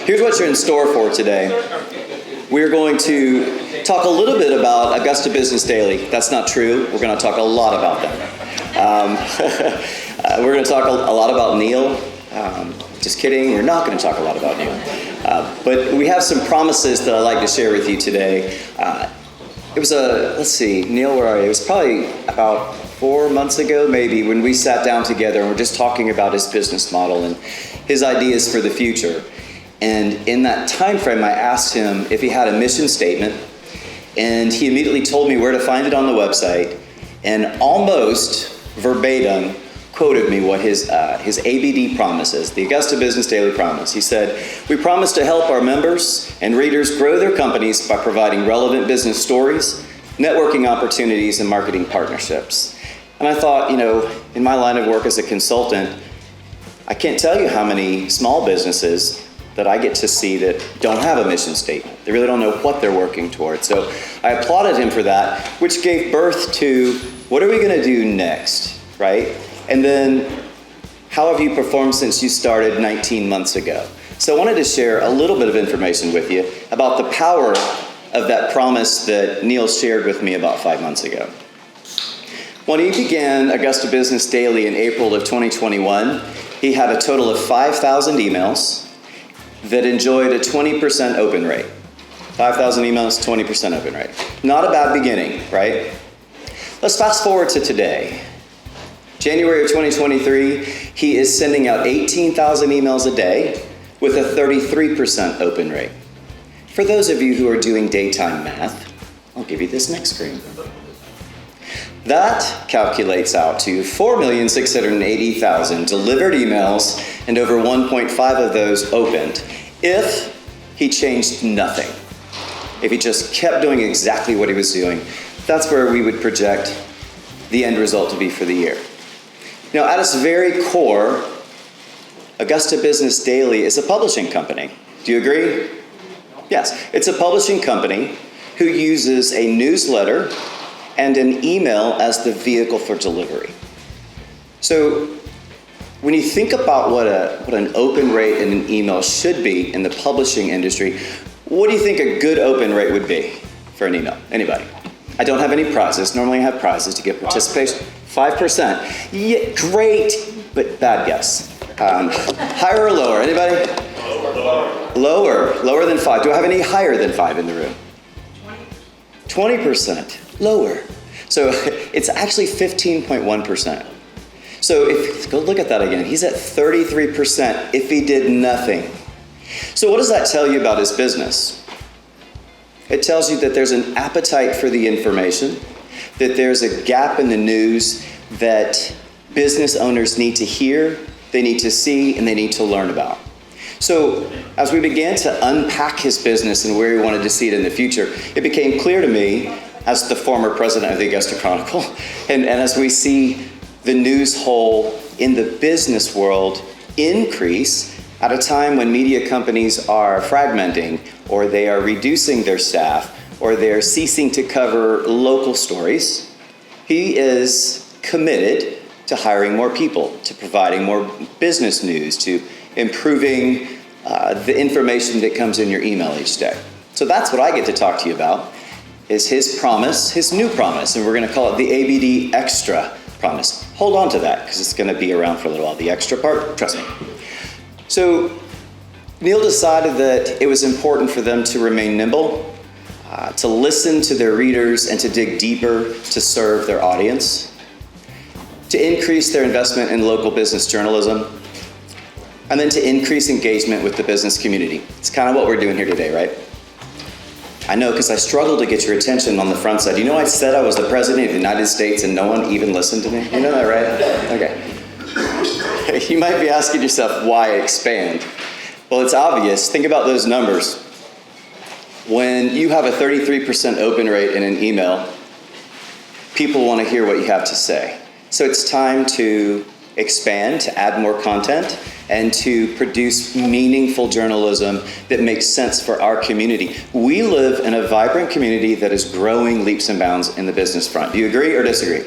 Here's what you're in store for today. We're going to talk a little bit about Augusta Business Daily. That's not true. We're going to talk a lot about them. We're going to talk a lot about Neil. Just kidding, we're not going to talk a lot about Neil. But we have some promises that I'd like to share with you today. It was let's see, Neil, where are you? It was probably about 4 months ago, maybe, when we sat down together and we're just talking about his business model and his ideas for the future. And in that time frame, I asked him if he had a mission statement, and he immediately told me where to find it on the website, and almost verbatim quoted me what his ABD promise is, the Augusta Business Daily Promise. He said, "We promise to help our members and readers grow their companies by providing relevant business stories, networking opportunities, and marketing partnerships." And I thought, in my line of work as a consultant, I can't tell you how many small businesses that I get to see that don't have a mission statement. They really don't know what they're working towards. So I applauded him for that, which gave birth to, what are we going to do next, right? And then, how have you performed since you started 19 months ago? So I wanted to share a little bit of information with you about the power of that promise that Neil shared with me about 5 months ago. When he began Augusta Business Daily in April of 2021, he had a total of 5,000 emails that enjoyed a 20% open rate. 5,000 emails, 20% open rate. Not a bad beginning, right? Let's fast forward to today. January of 2023, he is sending out 18,000 emails a day with a 33% open rate. For those of you who are doing daytime math, I'll give you this next screen. That calculates out to 4,680,000 delivered emails and over 1.5 of those opened if he changed nothing. If he just kept doing exactly what he was doing, that's where we would project the end result to be for the year. Now, at its very core, Augusta Business Daily is a publishing company. Do you agree? Yes, it's a publishing company who uses a newsletter and an email as the vehicle for delivery. So when you think about what an open rate in an email should be in the publishing industry, what do you think a good open rate would be for an email? Anybody? I don't have any prizes. Normally I have prizes to get participation. 5%. Yeah, great, but bad guess. Higher or lower? Anybody? Lower than 5. Do I have any higher than 5 in the room? 20%. Lower. So it's actually 15.1%. So go look at that again. He's at 33% if he did nothing. So what does that tell you about his business? It tells you that there's an appetite for the information, that there's a gap in the news that business owners need to hear, they need to see, and they need to learn about. So as we began to unpack his business and where he wanted to see it in the future, it became clear to me, as the former president of the Augusta Chronicle, and as we see the news hole in the business world increase at a time when media companies are fragmenting, or they are reducing their staff, or they're ceasing to cover local stories, he is committed to hiring more people, to providing more business news, to improving the information that comes in your email each day. So that's what I get to talk to you about, is his promise, his new promise, and we're going to call it the ABD Extra Promise. Hold on to that, because it's going to be around for a little while. The extra part, trust me. So Neil decided that it was important for them to remain nimble, to listen to their readers, and to dig deeper to serve their audience, to increase their investment in local business journalism, and then to increase engagement with the business community. It's kind of what we're doing here today, right? I know, because I struggled to get your attention on the front side. I said I was the president of the United States and no one even listened to me? You know that, right? Okay. You might be asking yourself, why expand? Well, it's obvious. Think about those numbers. When you have a 33% open rate in an email, people want to hear what you have to say. So it's time to expand, to add more content, and to produce meaningful journalism that makes sense for our community. We live in a vibrant community that is growing leaps and bounds in the business front. Do you agree or disagree?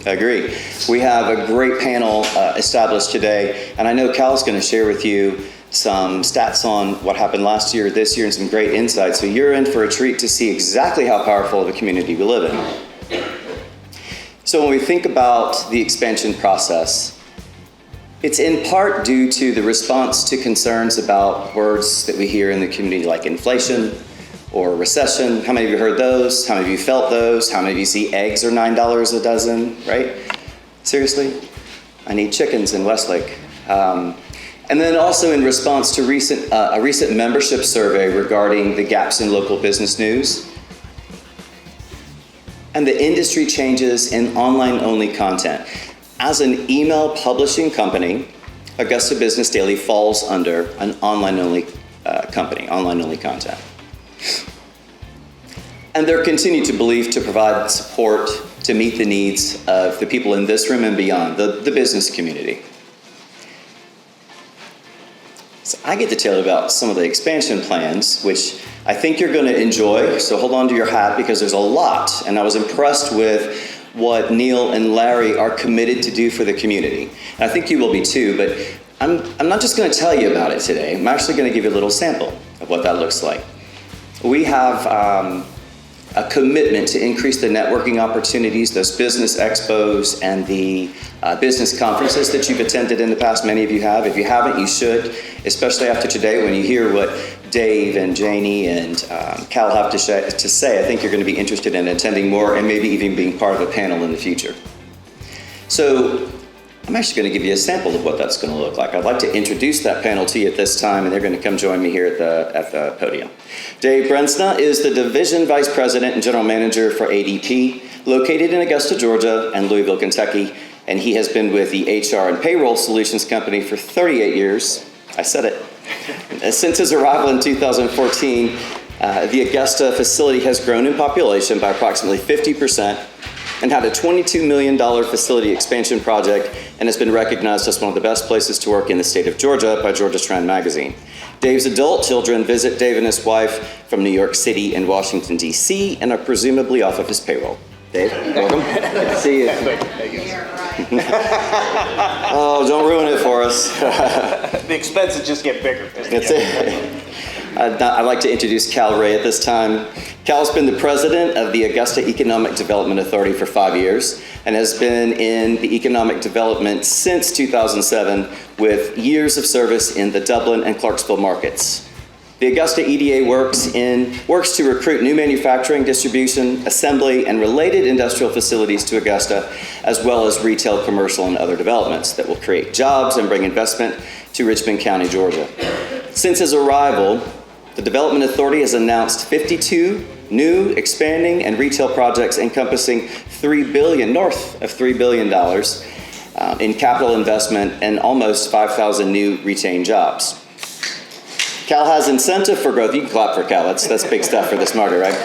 Agree. We have a great panel established today, and I know Cal's going to share with you some stats on what happened last year, this year, and some great insights. So you're in for a treat to see exactly how powerful of a community we live in. So when we think about the expansion process, it's in part due to the response to concerns about words that we hear in the community like inflation or recession. How many of you heard those? How many of you felt those? How many of you see eggs are $9 a dozen, right? Seriously? I need chickens in Westlake. And then also in response to a recent membership survey regarding the gaps in local business news and the industry changes in online-only content. As an email publishing company, Augusta Business Daily falls under an online-only company, online-only content. And they're continued to believe to provide support to meet the needs of the people in this room and beyond, the business community. So I get to tell you about some of the expansion plans, which I think you're going to enjoy, so hold on to your hat because there's a lot. And I was impressed with what Neil and Larry are committed to do for the community. And I think you will be too, but I'm not just going to tell you about it today. I'm actually going to give you a little sample of what that looks like. We have a commitment to increase the networking opportunities, those business expos and the business conferences that you've attended in the past. Many of you have. If you haven't, you should, especially after today when you hear what Dave and Janie and Cal have to say. I think you're going to be interested in attending more and maybe even being part of a panel in the future. So I'm actually going to give you a sample of what that's going to look like. I'd like to introduce that panel to you at this time, and they're going to come join me here at the podium. Dave Brensna is the Division Vice President and General Manager for ADP, located in Augusta, Georgia, and Louisville, Kentucky, and he has been with the HR and Payroll Solutions Company for 38 years. I said it. Since his arrival in 2014, the Augusta facility has grown in population by approximately 50% and had a $22 million facility expansion project and has been recognized as one of the best places to work in the state of Georgia by Georgia Trend magazine. Dave's adult children visit Dave and his wife from New York City and Washington, D.C. and are presumably off of his payroll. Dave, welcome. Good to see you. Oh, don't ruin it for us. The expenses just get bigger. That's it. I'd like to introduce Cal Ray at this time. Cal's been the president of the Augusta Economic Development Authority for 5 years and has been in the economic development since 2007 with years of service in the Dublin and Clarksville markets. The Augusta EDA works to recruit new manufacturing, distribution, assembly, and related industrial facilities to Augusta, as well as retail, commercial, and other developments that will create jobs and bring investment to Richmond County, Georgia. Since his arrival, the Development Authority has announced 52 new, expanding, and retail projects encompassing north of $3 billion in capital investment and almost 5,000 new retained jobs. Cal has incentive for growth. You can clap for Cal. That's big stuff for this market, right?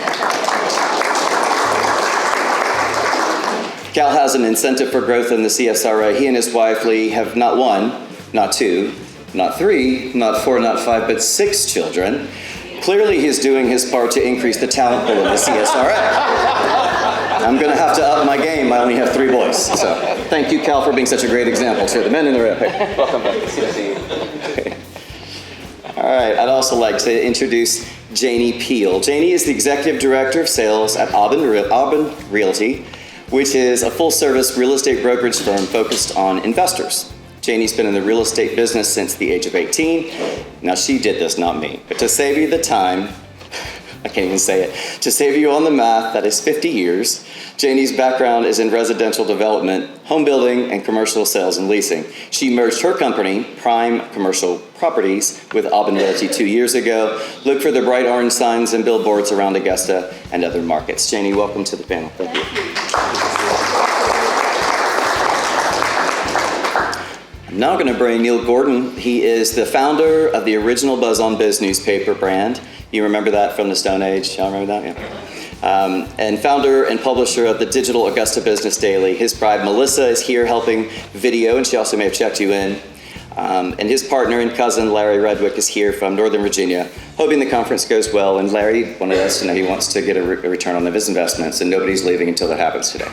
Cal has an incentive for growth in the CSRA. He and his wife, Lee, have not one, not two, not three, not four, not five, but 6 children. Clearly, he's doing his part to increase the talent pool of the CSRA. I'm going to have to up my game. I only have 3 boys. So thank you, Cal, for being such a great example to the men in the room. Hey, welcome back. Good to see you. Okay. All right, I'd also like to introduce Janie Peel. Janie is the Executive Director of Sales at Aubin Realty, which is a full-service real estate brokerage firm focused on investors. Janie's been in the real estate business since the age of 18. Now, she did this, not me. But to save you the time, I can't even say it, to save you on the math, that is 50 years. Janie's background is in residential development, home building, and commercial sales and leasing. She merged her company, Prime Commercial Properties, with Aubin Realty 2 years ago. Look for the bright orange signs and billboards around Augusta and other markets. Janie, welcome to the panel. Thank you. I'm now going to bring Neil Gordon. He is the founder of the original Buzz on Biz newspaper brand. You remember that from the Stone Age? Y'all remember that? Yeah. And founder and publisher of the digital Augusta Business Daily. His bride, Melissa, is here helping video, and she also may have checked you in. And his partner and cousin, Larry Redwick, is here from Northern Virginia, hoping the conference goes well. And Larry wanted us to know he wants to get a return on his investments, and nobody's leaving until that happens today.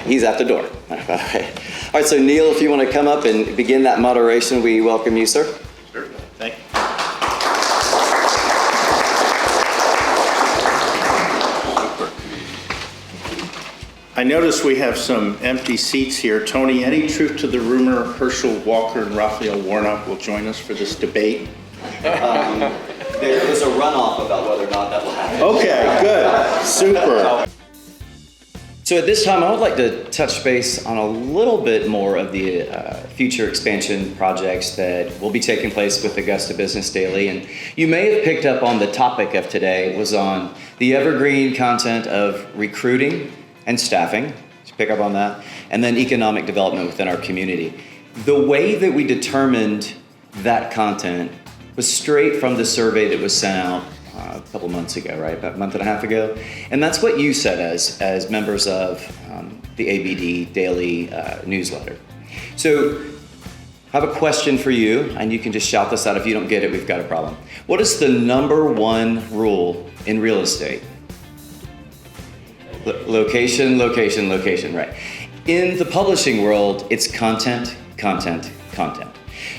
He's at the door. All right, so Neil, if you want to come up and begin that moderation, we welcome you, sir. Sure. Thank I notice we have some empty seats here. Tony, any truth to the rumor Herschel Walker and Raphael Warnock will join us for this debate? There's a runoff about whether or not that will happen. Okay, good, super. So at this time, I would like to touch base on a little bit more of the future expansion projects that will be taking place with Augusta Business Daily. And you may have picked up on the topic of today was on the evergreen content of recruiting and staffing. Just pick up on that. And then economic development within our community. The way that we determined that content was straight from the survey that was sent out a couple months ago, right? About a month and a half ago. And that's what you said as members of the ABD Daily newsletter. So I have a question for you, and you can just shout this out. If you don't get it, we've got a problem. What is the number one rule in real estate? Location, location, location, right. In the publishing world, it's content, content, content.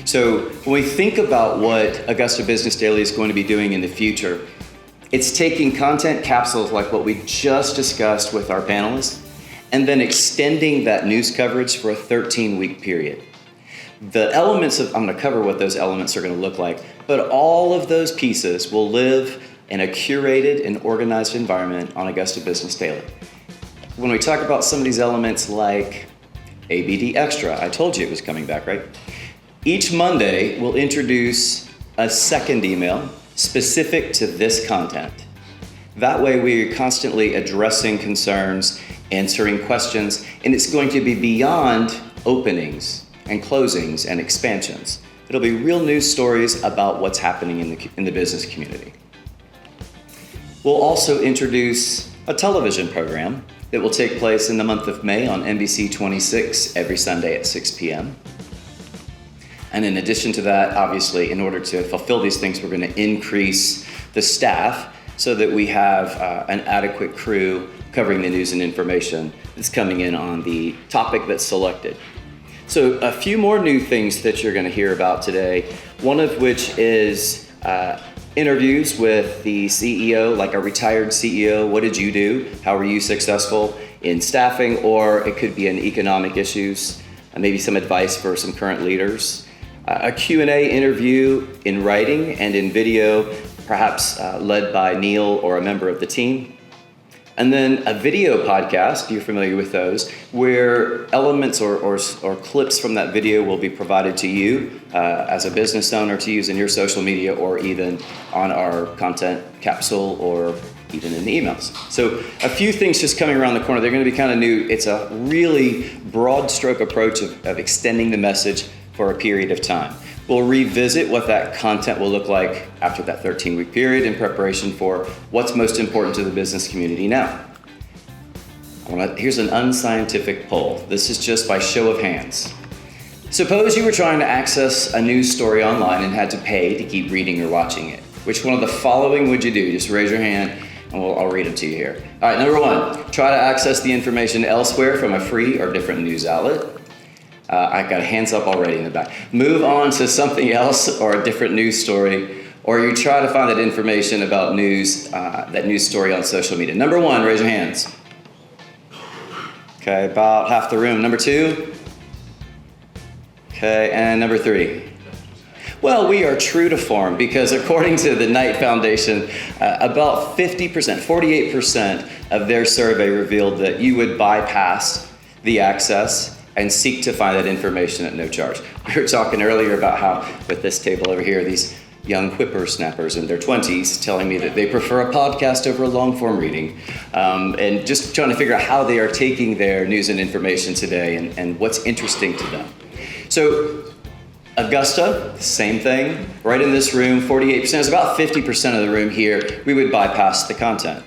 So when we think about what Augusta Business Daily is going to be doing in the future, it's taking content capsules like what we just discussed with our panelists, and then extending that news coverage for a 13-week period. The elements of, I'm going to cover what those elements are going to look like, but all of those pieces will live in a curated and organized environment on Augusta Business Daily. When we talk about some of these elements like ABD Extra, I told you it was coming back, right? Each Monday, we'll introduce a second email specific to this content. That way, we're constantly addressing concerns, answering questions, and it's going to be beyond openings and closings and expansions. It'll be real news stories about what's happening in the business community. We'll also introduce a television program that will take place in the month of May on NBC 26 every Sunday at 6 p.m. And in addition to that, obviously, in order to fulfill these things, we're going to increase the staff so that we have an adequate crew covering the news and information that's coming in on the topic that's selected. So a few more new things that you're going to hear about today, one of which is interviews with the CEO, like a retired CEO. What did you do? How were you successful in staffing? Or it could be in economic issues, maybe some advice for some current leaders. A Q&A interview in writing and in video, perhaps led by Neil or a member of the team. And then a video podcast, you're familiar with those, where elements or clips from that video will be provided to you as a business owner to use in your social media or even on our content capsule or even in the emails. So a few things just coming around the corner. They're going to be kind of new. It's a really broad stroke approach of extending the message for a period of time. We'll revisit what that content will look like after that 13-week period in preparation for what's most important to the business community now. Here's an unscientific poll. This is just by show of hands. Suppose you were trying to access a news story online and had to pay to keep reading or watching it. Which one of the following would you do? Just raise your hand and I'll read them to you here. All right, number one, try to access the information elsewhere from a free or different news outlet. I got hands up already in the back. Move on to something else or a different news story, or you try to find that information about news, that news story on social media. Number one, raise your hands. Okay, about half the room. Number two. Okay, and number three. Well, we are true to form because according to the Knight Foundation, about 50%, 48% of their survey revealed that you would bypass the access and seek to find that information at no charge. We were talking earlier about how with this table over here, these young whippersnappers in their 20s telling me that they prefer a podcast over a long form reading, and just trying to figure out how they are taking their news and information today and what's interesting to them. So Augusta, same thing, right in this room, 48%, it's about 50% of the room here, we would bypass the content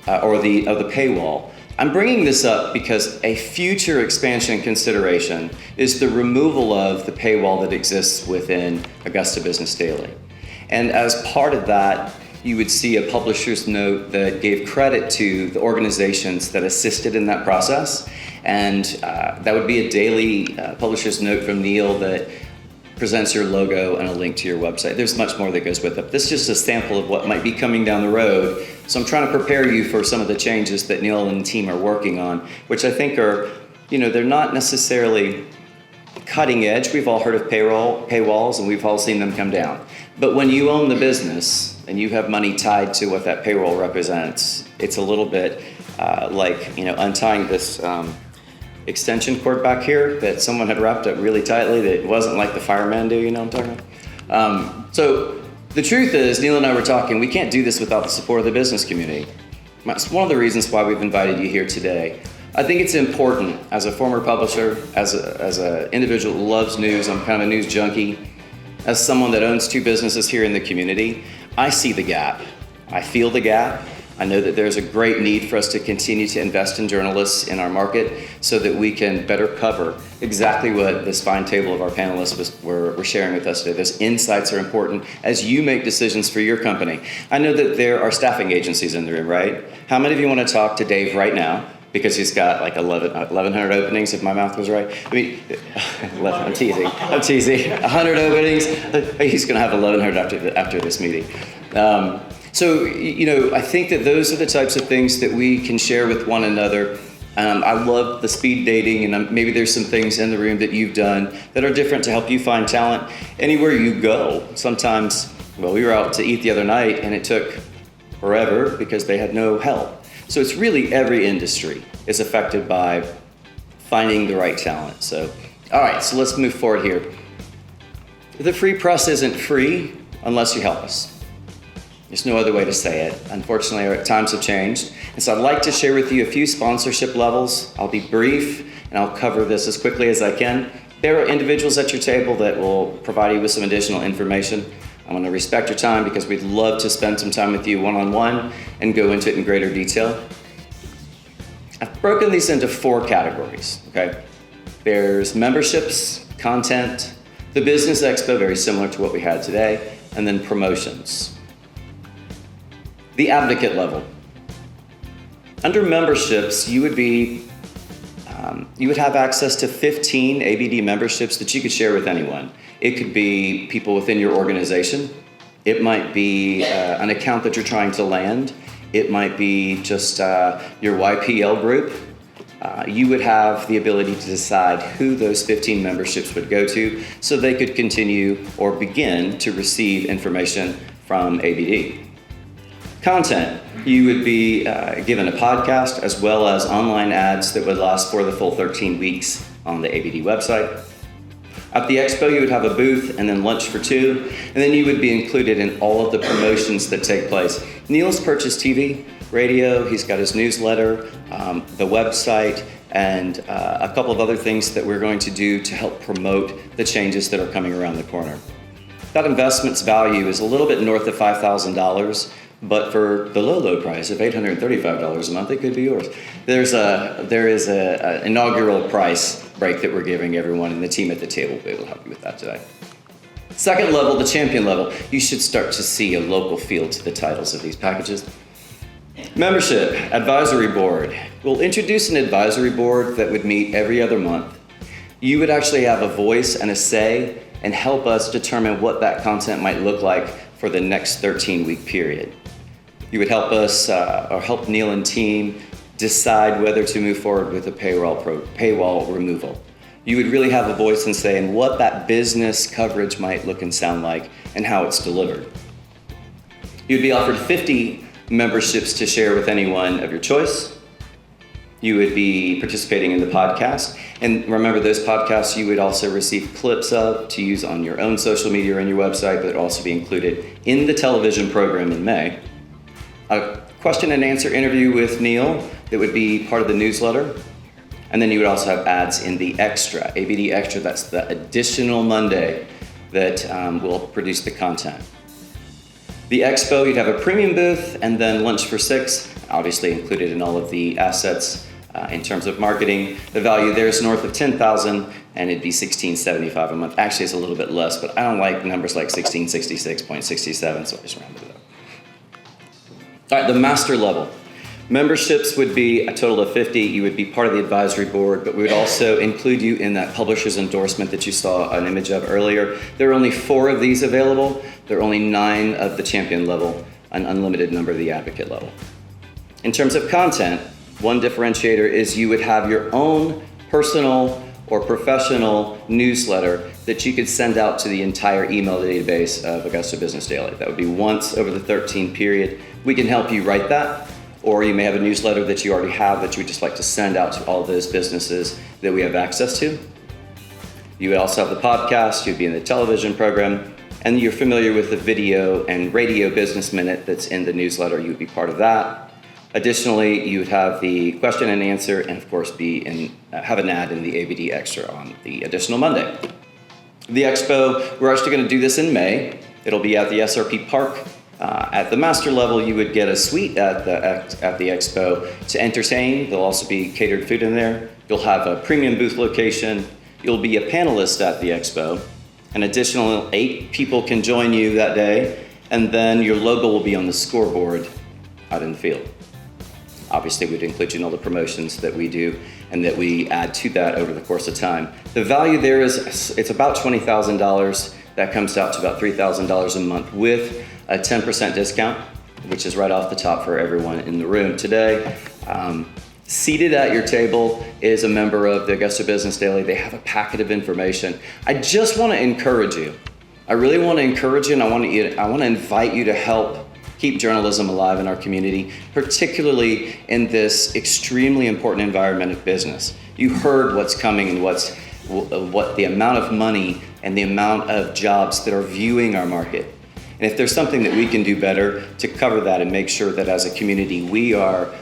or the paywall. I'm bringing this up because a future expansion consideration is the removal of the paywall that exists within Augusta Business Daily. And as part of that, you would see a publisher's note that gave credit to the organizations that assisted in that process. And that would be a daily publisher's note from Neil that presents your logo and a link to your website. There's much more that goes with it. This is just a sample of what might be coming down the road. So I'm trying to prepare you for some of the changes that Neil and the team are working on, which I think are, they're not necessarily cutting edge. We've all heard of paywalls, and we've all seen them come down. But when you own the business and you have money tied to what that payroll represents, it's a little bit like untying this extension cord back here that someone had wrapped up really tightly that wasn't like the firemen do, what I'm talking about? So the truth is, Neil and I were talking, we can't do this without the support of the business community. That's one of the reasons why we've invited you here today. I think it's important, as a former publisher, as an individual who loves news, I'm kind of a news junkie, as someone that owns 2 businesses here in the community, I see the gap. I feel the gap. I know that there's a great need for us to continue to invest in journalists in our market so that we can better cover exactly what this fine table of our panelists were sharing with us today. Those insights are important as you make decisions for your company. I know that there are staffing agencies in the room, right? How many of you want to talk to Dave right now? Because he's got like 1,100 openings, if my math was right. I mean, I'm teasing. 100 openings. He's going to have 1,100 after this meeting. So, I think that those are the types of things that we can share with one another. I love the speed dating, and maybe there's some things in the room that you've done that are different to help you find talent anywhere you go. Sometimes, we were out to eat the other night, and it took forever because they had no help. So it's really every industry is affected by finding the right talent. So, all right, so let's move forward here. The free press isn't free unless you help us. There's no other way to say it. Unfortunately, our times have changed. And so I'd like to share with you a few sponsorship levels. I'll be brief, and I'll cover this as quickly as I can. There are individuals at your table that will provide you with some additional information. I want to respect your time because we'd love to spend some time with you one-on-one and go into it in greater detail. I've broken these into 4 categories, okay? There's memberships, content, the business expo, very similar to what we had today, and then promotions. The advocate level. Under memberships, you would have access to 15 ABD memberships that you could share with anyone. It could be people within your organization. It might be an account that you're trying to land. It might be just your YPL group. You would have the ability to decide who those 15 memberships would go to so they could continue or begin to receive information from ABD. Content. You would be given a podcast as well as online ads that would last for the full 13 weeks on the ABD website. At the expo, you would have a booth and then lunch for 2, and then you would be included in all of the promotions that take place. Neil's purchased TV, radio, he's got his newsletter, the website, and a couple of other things that we're going to do to help promote the changes that are coming around the corner. That investment's value is a little bit north of $5,000, but for the low price of $835 a month, it could be yours. There is an inaugural price break that we're giving everyone, and the team at the table will be able to help you with that today. Second level, the champion level. You should start to see a local feel to the titles of these packages. Membership, advisory board. We'll introduce an advisory board that would meet every other month. You would actually have a voice and a say and help us determine what that content might look like for the next 13-week period. You would help us, or help Neil and team decide whether to move forward with a paywall removal. You would really have a voice and say in what that business coverage might look and sound like and how it's delivered. You'd be offered 50 memberships to share with anyone of your choice. You would be participating in the podcast. And remember, those podcasts you would also receive clips of to use on your own social media or on your website, but it would also be included in the television program in May. A question and answer interview with Neil that would be part of the newsletter. And then you would also have ads in the Extra, ABD Extra. That's the additional Monday that will produce the content. The expo, you'd have a premium booth and then lunch for 6, obviously included in all of the assets in terms of marketing. The value there is north of $10,000 and it'd be $1,675 a month. Actually, it's a little bit less, but I don't like numbers like 1666.67, so I just rounded it up. All right, the master level. Memberships would be a total of 50. You would be part of the advisory board, but we would also include you in that publisher's endorsement that you saw an image of earlier. There are only 4 of these available. There are only 9 of the champion level, an unlimited number of the advocate level. In terms of content, one differentiator is you would have your own personal or professional newsletter that you could send out to the entire email database of Augusta Business Daily. That would be once over the 13 period. We can help you write that, or you may have a newsletter that you already have that you would just like to send out to all those businesses that we have access to. You would also have the podcast, you'd be in the television program, and you're familiar with the video and radio business minute that's in the newsletter. You would be part of that. Additionally, you would have the question and answer, and of course have an ad in the ABD Extra on the additional Monday. The Expo, we're actually going to do this in May. It'll be at the SRP Park. At the master level, you would get a suite at the Expo to entertain. There'll also be catered food in there. You'll have a premium booth location. You'll be a panelist at the Expo. An additional 8 people can join you that day, and then your logo will be on the scoreboard out in the field. Obviously, we'd include you in all the promotions that we do and that we add to that over the course of time. The value there is, it's about $20,000. That comes out to about $3,000 a month with a 10% discount, which is right off the top for everyone in the room today. Seated at your table is a member of the Augusta Business Daily. They have a packet of information. I just want to encourage you. I really want to encourage you, and I want to invite you to help keep journalism alive in our community, particularly in this extremely important environment of business. You heard what's coming and what the amount of money and the amount of jobs that are viewing our market. And if there's something that we can do better to cover that and make sure that as a community we are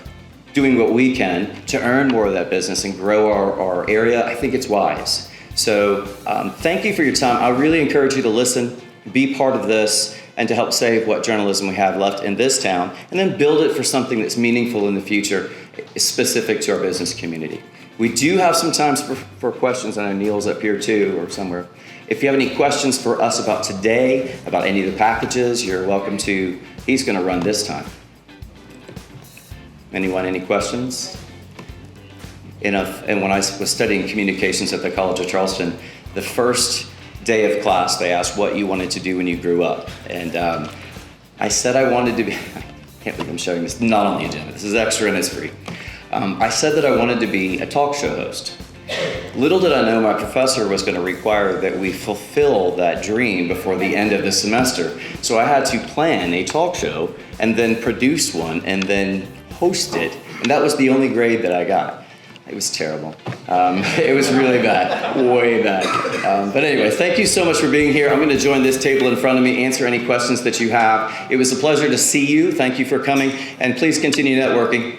doing what we can to earn more of that business and grow our area, I think it's wise. So thank you for your time. I really encourage you to listen, be part of this, and to help save what journalism we have left in this town, and then build it for something that's meaningful in the future, specific to our business community. We do have some time for questions. I know Neil's up here too, or somewhere. If you have any questions for us about today, about any of the packages, you're welcome to. He's going to run this time. Anyone, any questions? And when I was studying communications at the College of Charleston, the first day of class, they asked what you wanted to do when you grew up. And I said I wanted to be, I can't believe I'm showing this, not on the agenda. This is extra and it's free. I said that I wanted to be a talk show host. Little did I know my professor was going to require that we fulfill that dream before the end of the semester. So I had to plan a talk show and then produce one and then host it. And that was the only grade that I got. It was terrible. It was really bad, way bad. But anyway, thank you so much for being here. I'm going to join this table in front of me, answer any questions that you have. It was a pleasure to see you. Thank you for coming, and please continue networking.